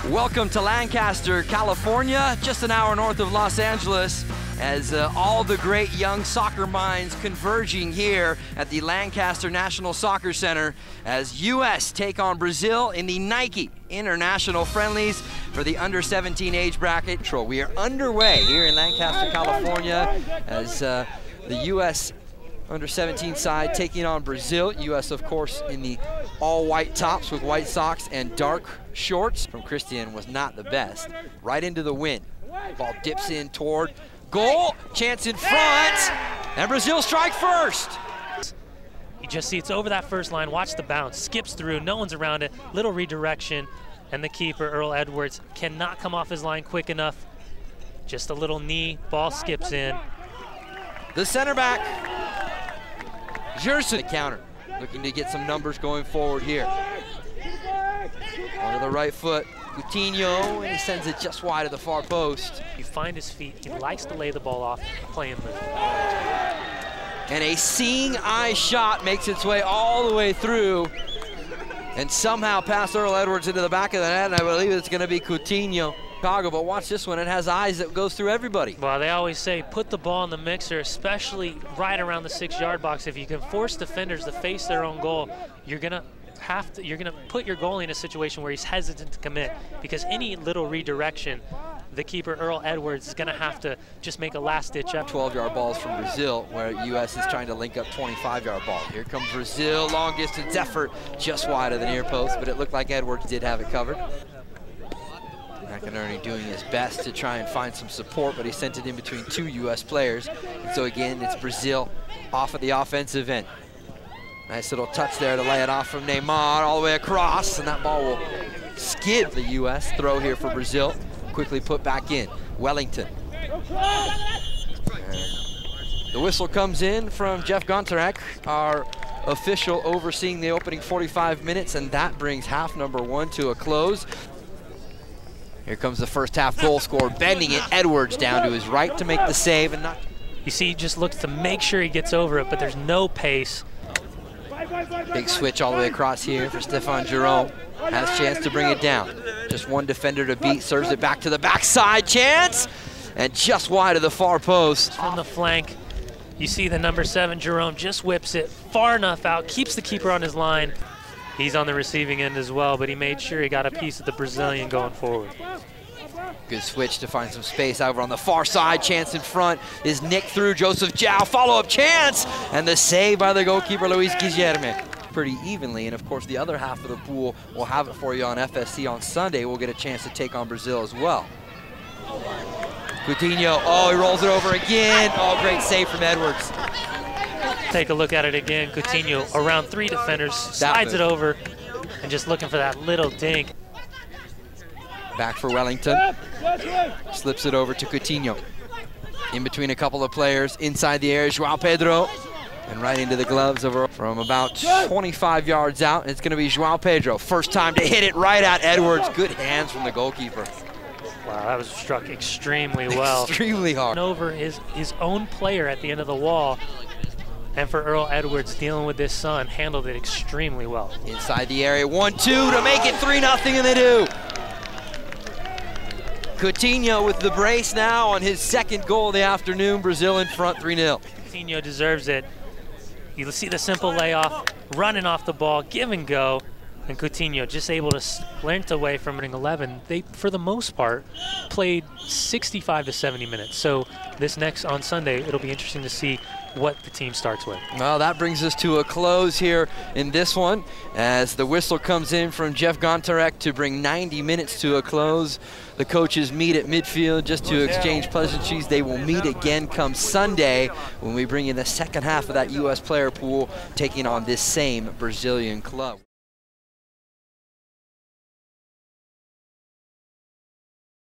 Welcome to Lancaster, California, just an hour north of Los Angeles, as all the great young soccer minds converging here at the Lancaster National Soccer Center as U.S. take on Brazil in the Nike International Friendlies for the under-17 age bracket. We are underway here in Lancaster, California, as the U.S. under-17 side taking on Brazil. U.S., of course, in the all-white tops with white socks and dark shorts. From Christian was not the best. Right into the wind. Ball dips in toward goal. Chance in front. And Brazil strike first. You just see it's over that first line. Watch the bounce. Skips through. No one's around it. Little redirection. And the keeper, Earl Edwards, cannot come off his line quick enough. Just a little knee. Ball skips in. The center back, Jerson, counter, looking to get some numbers going forward here. Onto the right foot, Coutinho, and he sends it just wide of the far post. You find his feet. He likes to lay the ball off, play him move. And a seeing eye shot makes its way all the way through, and somehow past Earl Edwards into the back of the net, and I believe it's going to be Coutinho. But watch this one, it has eyes that goes through everybody. Well, they always say put the ball in the mixer, especially right around the 6-yard box. If you can force defenders to face their own goal, you're gonna put your goalie in a situation where he's hesitant to commit, because any little redirection, the keeper Earl Edwards is gonna have to just make a last-ditch effort. 12-yard balls from Brazil, where U.S. is trying to link up 25-yard ball. Here comes Brazil, long-distance effort, just wide of the near post, but it looked like Edwards did have it covered. McInerney doing his best to try and find some support, but he sent it in between two U.S. players. And so again, it's Brazil off of the offensive end. Nice little touch there to lay it off from Neymar all the way across, and that ball will skid the U.S. Throw here for Brazil. Quickly put back in. Wellington. And the whistle comes in from Jeff Gontarek, our official overseeing the opening 45 minutes, and that brings half number 1 to a close. Here comes the first half goal scorer, bending it, Edwards down to his right to make the save. And not. You see, he just looks to make sure he gets over it, but there's no pace. Big switch all the way across here for Stefan Jerome. Has a chance to bring it down. Just one defender to beat, serves it back to the backside, chance! And just wide of the far post. From the flank, you see the number 7, Jerome, just whips it far enough out, keeps the keeper on his line. He's on the receiving end as well, but he made sure he got a piece of the Brazilian going forward. Good switch to find some space over on the far side. Chance in front is nicked through. Joseph Jow, follow-up chance, and the save by the goalkeeper, Luis Guilherme. Pretty evenly, and of course the other half of the pool will have it for you on FSC on Sunday. We'll get a chance to take on Brazil as well. Coutinho, oh, he rolls it over again. Oh, great save from Edwards. Take a look at it again. Coutinho around 3 defenders, slides it over, and just looking for that little dink. Back for Wellington. Slips it over to Coutinho. In between a couple of players, inside the area, João Pedro. And right into the gloves from about 25 yards out. It's going to be João Pedro. First time to hit it right at Edwards. Good hands from the goalkeeper. Wow, that was struck extremely well. Extremely hard. Over his own player at the end of the wall. And for Earl Edwards, dealing with this son, handled it extremely well. Inside the area, 1-2 to make it 3-0, and they do. Coutinho with the brace now on his second goal of the afternoon. Brazil in front, 3-0. Coutinho deserves it. You see the simple layoff, running off the ball, give and go. And Coutinho just able to sprint away from an 11. They, for the most part, played 65 to 70 minutes. So this next on Sunday, it'll be interesting to see what the team starts with. Well, that brings us to a close here in this one as the whistle comes in from Jeff Gontarek to bring 90 minutes to a close. The coaches meet at midfield just to exchange pleasantries. They will meet again come Sunday when we bring in the second half of that U.S. player pool, taking on this same Brazilian club.